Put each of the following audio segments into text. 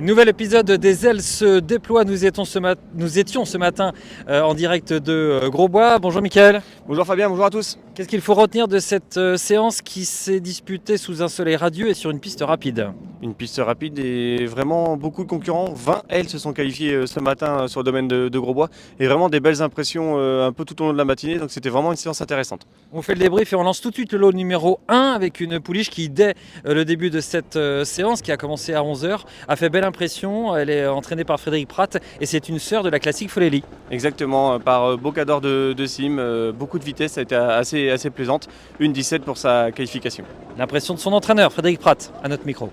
Nouvel épisode des ailes se déploie. Nous étions ce matin en direct de Grosbois. Bonjour Mickaël. Bonjour Fabien, bonjour à tous. Qu'est-ce qu'il faut retenir de cette séance qui s'est disputée sous un soleil radieux et sur une piste rapide? Une piste rapide et vraiment beaucoup de concurrents. 20 ailes se sont qualifiées ce matin sur le domaine de Grosbois et vraiment des belles impressions un peu tout au long de la matinée. Donc c'était vraiment une séance intéressante. On fait le débrief et on lance tout de suite le lot numéro 1 avec une pouliche qui, dès le début de cette séance qui a commencé à 11h, a fait belle impression. Elle est entraînée par Frédéric Pratt et c'est une sœur de la classique Folelli. Exactement, par Bocador de Sim, beaucoup de vitesse, ça a été assez plaisante. Une 17 pour sa qualification. L'impression de son entraîneur, Frédéric Pratt, à notre micro.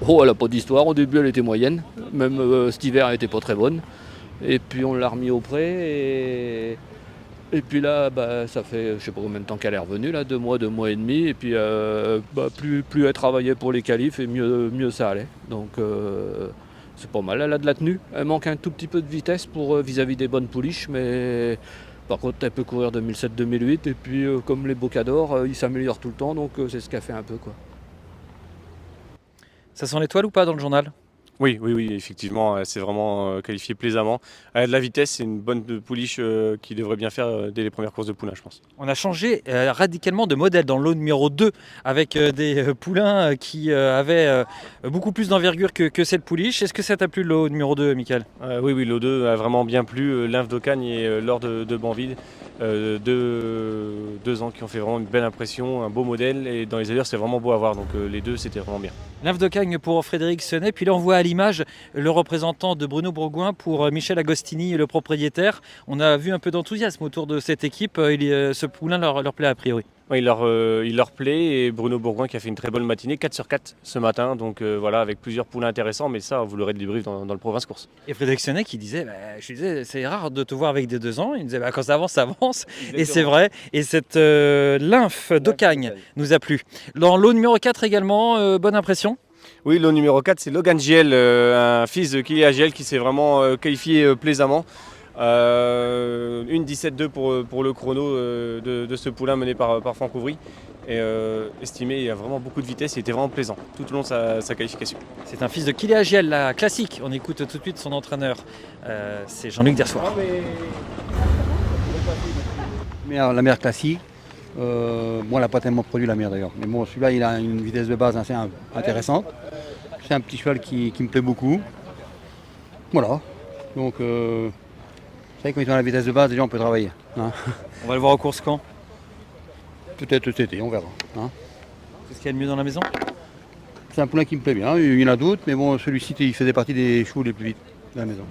Oh, elle n'a pas d'histoire. Au début, elle était moyenne. Même cet hiver, elle n'était pas très bonne. Et puis, on l'a remis au pré. Et puis là, ça fait, je ne sais pas combien de temps qu'elle est revenue, là, 2 mois et demi. Et puis, plus elle travaillait pour les qualifs, et mieux ça allait. Donc, c'est pas mal. Elle a de la tenue. Elle manque un tout petit peu de vitesse pour vis-à-vis des bonnes pouliches. Mais par contre, elle peut courir 2007-2008. Et puis, comme les Bocador, ils s'améliorent tout le temps. Donc, c'est ce qu'elle fait un peu, quoi. Ça sent l'étoile ou pas dans le journal? Oui, effectivement, c'est vraiment qualifié plaisamment. Elle a de la vitesse, c'est une bonne pouliche qui devrait bien faire dès les premières courses de poulain, je pense. On a changé radicalement de modèle dans le lot numéro 2 avec des poulains qui avaient beaucoup plus d'envergure que cette pouliche. Est-ce que ça t'a plu le lot numéro 2, Mickaël? Oui, l'O2 a vraiment bien plu. Lymphe d'Ocagne et Laure de Banville, deux ans qui ont fait vraiment une belle impression, un beau modèle. Et dans les allures, c'est vraiment beau à voir. Donc les deux, c'était vraiment bien. Lymphe d'Ocagne pour Frédéric Senet. Puis là, on voit à l'image le représentant de Bruno Bourgoin pour Michel Agostini, le propriétaire. On a vu un peu d'enthousiasme autour de cette équipe. Ce poulain leur plaît a priori. Oui, il leur plaît et Bruno Bourgoin qui a fait une très bonne matinée, 4 sur 4 ce matin, donc voilà, avec plusieurs poulains intéressants, mais ça vous l'aurez de débrief dans le Province Course. Et Frédéric Senet qui disait, je lui disais, c'est rare de te voir avec des 2 ans. Il me disait, quand ça avance. Exactement. Et c'est vrai, et cette lymphe d'Ocagne nous a plu. Dans l'eau numéro 4 également, bonne impression. Oui, le numéro 4, c'est Logan Giel, un fils de Kylian Giel qui s'est vraiment qualifié plaisamment. Une 17-2 pour le chrono de ce poulain mené par Franck Ouvry. Et estimé, il a vraiment beaucoup de vitesse, il était vraiment plaisant tout au long de sa qualification. C'est un fils de Kylian Giel, la classique. On écoute tout de suite son entraîneur, c'est Jean-Luc Dersoir. La mère classique, elle n'a pas tellement produit la mère d'ailleurs. Mais bon, celui-là, il a une vitesse de base assez intéressante. C'est un petit cheval qui me plaît beaucoup. Voilà. Donc, vous savez, quand ils ont la vitesse de base, déjà on peut travailler. Hein. On va le voir aux courses quand? Peut-être cet été, on verra. Hein. C'est ce qu'il y a de mieux dans la maison? C'est un poulain qui me plaît bien. Il y en a d'autres, mais bon, celui-ci, il faisait partie des chevaux les plus vite de la maison.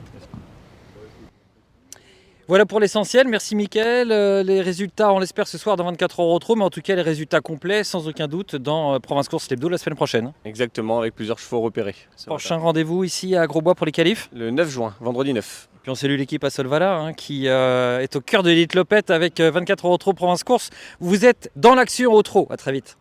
Voilà pour l'essentiel, merci Mickaël. Les résultats, on l'espère ce soir dans 24 heures au trot, mais en tout cas les résultats complets, sans aucun doute, dans Province Course Lebdo la semaine prochaine. Exactement, avec plusieurs chevaux repérés. Prochain rendez-vous ici à Grosbois pour les qualifs? Le 9 juin, vendredi 9. Puis on salue l'équipe à Solvala qui est au cœur de l'élite Lopette avec 24 heures au trot Province Course. Vous êtes dans l'action au trot, à très vite.